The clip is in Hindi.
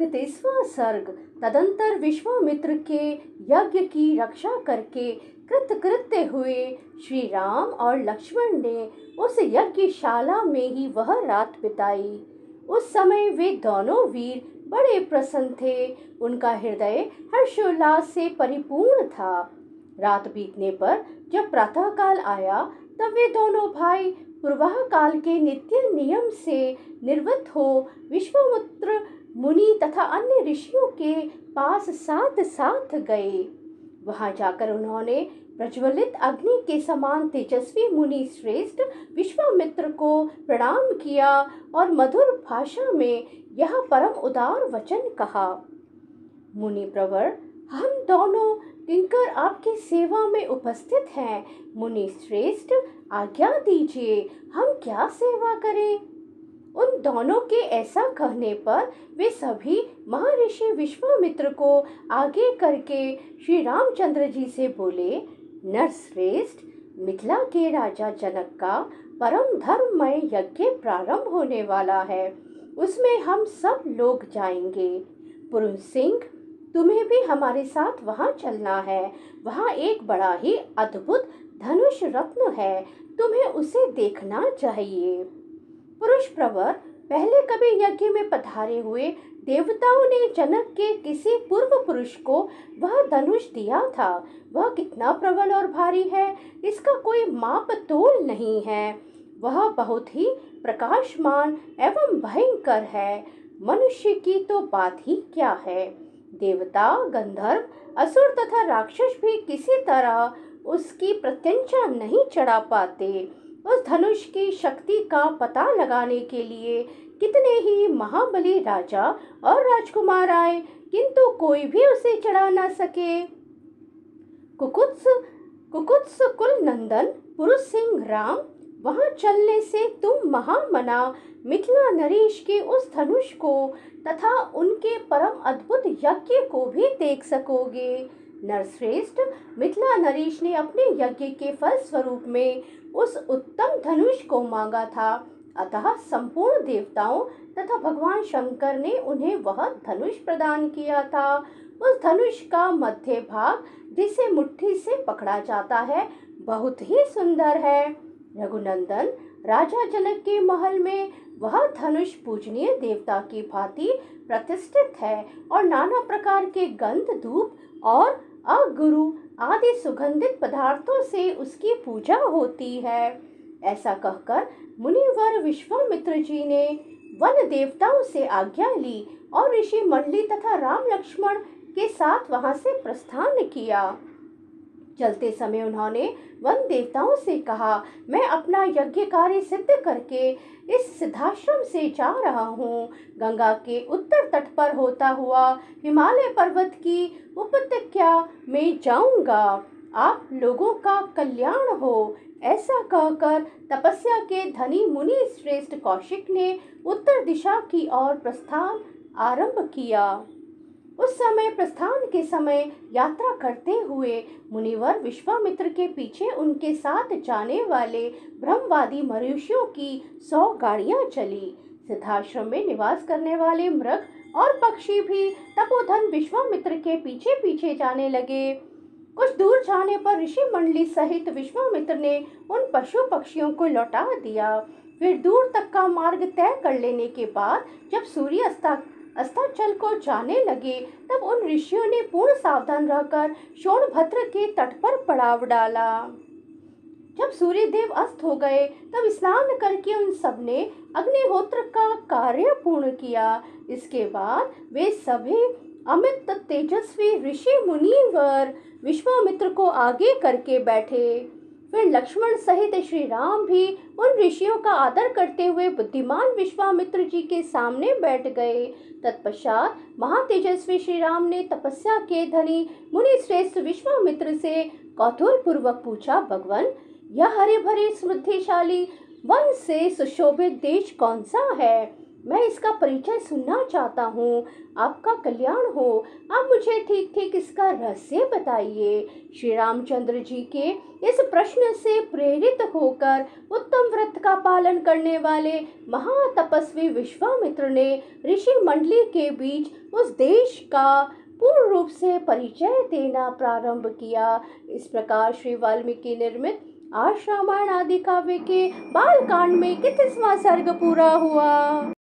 31वां सर्ग। तदंतर विश्वामित्र के यज्ञ की रक्षा करके कृतकृत्य हुए श्री राम और लक्ष्मण ने उस यज्ञशाला में ही वह रात बिताई। उस समय वे दोनों वीर बड़े प्रसन्न थे, उनका हृदय हर्षोल्लास से परिपूर्ण था। रात बीतने पर जब प्रातःकाल आया तब वे दोनों भाई पूर्वाह काल के नित्य नियम से निर्वृत्त हो विश्वामित्र मुनि तथा अन्य ऋषियों के पास साथ साथ गए। वहां जाकर उन्होंने प्रज्वलित अग्नि के समान तेजस्वी मुनि श्रेष्ठ विश्वामित्र को प्रणाम किया और मधुर भाषा में यह परम उदार वचन कहा। मुनि प्रवर, हम दोनों किंकर आपकी सेवा में उपस्थित हैं। मुनि श्रेष्ठ, आज्ञा दीजिए, हम क्या सेवा करें। उन दोनों के ऐसा कहने पर वे सभी महर्षि विश्वामित्र को आगे करके श्री रामचंद्र जी से बोले, नरश्रेष्ठ, मिथिला के राजा जनक का परम धर्ममय यज्ञ प्रारंभ होने वाला है, उसमें हम सब लोग जाएंगे। पुरुष सिंह, तुम्हें भी हमारे साथ वहां चलना है। वहां एक बड़ा ही अद्भुत धनुष रत्न है, तुम्हें उसे देखना चाहिए। पुरुष प्रवर, पहले कभी यज्ञ में पधारे हुए देवताओं ने जनक के किसी पूर्व पुरुष को वह धनुष दिया था। वह कितना प्रबल और भारी है, इसका कोई माप तोल नहीं है। वह बहुत ही प्रकाशमान एवं भयंकर है। मनुष्य की तो बात ही क्या है। देवता, गंधर्व, असुर तथा राक्षस भी किसी तरह उसकी प्रत्यंचा नहीं चढ़ा पाते। उस धनुष की शक्ति का पता लगाने के लिए कितने ही महाबली राजा और राजकुमार आए, किंतु कोई भी उसे चढ़ा न सके। कुकुत्स कुल नंदन पुरुष सिंह राम, वहां चलने से तुम महामना मिथिला नरेश के उस धनुष को तथा उनके परम अद्भुत यज्ञ को भी देख सकोगे। नरश्रेष्ठ, मिथिला नरेश ने अपने यज्ञ के फल स्वरूप में उस उत्तम धनुष को मांगा था, अतः संपूर्ण देवताओं तथा भगवान शंकर ने उन्हें वह धनुष प्रदान किया था। उस धनुष का मध्य भाग, जिसे मुट्ठी से पकड़ा जाता है, बहुत ही सुंदर है। रघुनंदन, राजा जनक के महल में वह धनुष पूजनीय देवता की भांति प्रतिष्ठित है और नाना प्रकार के गंध, धूप और अगुरु आदि सुगंधित पदार्थों से उसकी पूजा होती है। ऐसा कहकर मुनिवर विश्वामित्र जी ने वन देवताओं से आज्ञा ली और ऋषि मंडली तथा राम लक्ष्मण के साथ वहां से प्रस्थान किया। चलते समय उन्होंने वन देवताओं से कहा, मैं अपना यज्ञ कार्य सिद्ध करके इस सिद्धाश्रम से जा रहा हूँ। गंगा के उत्तर तट पर होता हुआ हिमालय पर्वत की उपत्यका में जाऊंगा। आप लोगों का कल्याण हो। ऐसा कहकर तपस्या के धनी मुनि श्रेष्ठ कौशिक ने उत्तर दिशा की ओर प्रस्थान आरंभ किया। उस समय प्रस्थान के समय यात्रा करते हुए मुनिवर विश्वामित्र के पीछे उनके साथ जाने वाले ब्रह्मवादी मनुष्यों की 100 गाड़ियां चली। सिद्धाश्रम में निवास करने वाले मृग और पक्षी भी तपोधन विश्वामित्र के पीछे पीछे जाने लगे। कुछ दूर जाने पर ऋषि मंडली सहित विश्वामित्र ने उन पशु पक्षियों को लौटा दिया। फिर दूर तक का मार्ग तय कर लेने के बाद जब सूर्य अस्ताचल को जाने लगे, तब उन ऋषियों ने पूर्ण सावधान रहकर सोनभद्र के तट पर पड़ाव डाला। जब सूर्य देव अस्त हो गए, तब स्नान करके उन सब ने अग्निहोत्र का कार्य पूर्ण किया। इसके बाद वे सभी अमित तेजस्वी ऋषि मुनिवर विश्वामित्र को आगे करके बैठे। फिर लक्ष्मण सहित श्री राम भी उन ऋषियों का आदर करते हुए बुद्धिमान विश्वामित्र जी के सामने बैठ गए। तत्पश्चात महातेजस्वी श्री राम ने तपस्या के धनी मुनि श्रेष्ठ विश्वामित्र से कौतूहल पूर्वक पूछा, भगवान, यह हरे भरे समृद्धिशाली वन से सुशोभित देश कौन सा है? मैं इसका परिचय सुनना चाहता हूँ। आपका कल्याण हो। आप मुझे ठीक ठीक इसका रहस्य बताइए। श्री रामचंद्र जी के इस प्रश्न से प्रेरित होकर उत्तम व्रत का पालन करने वाले महातपस्वी विश्वामित्र ने ऋषि मंडली के बीच उस देश का पूर्ण रूप से परिचय देना प्रारंभ किया। इस प्रकार श्री वाल्मीकि निर्मित आर्ष रामायण आदि काव्य के बालकांड में 31वां सर्ग पूरा हुआ।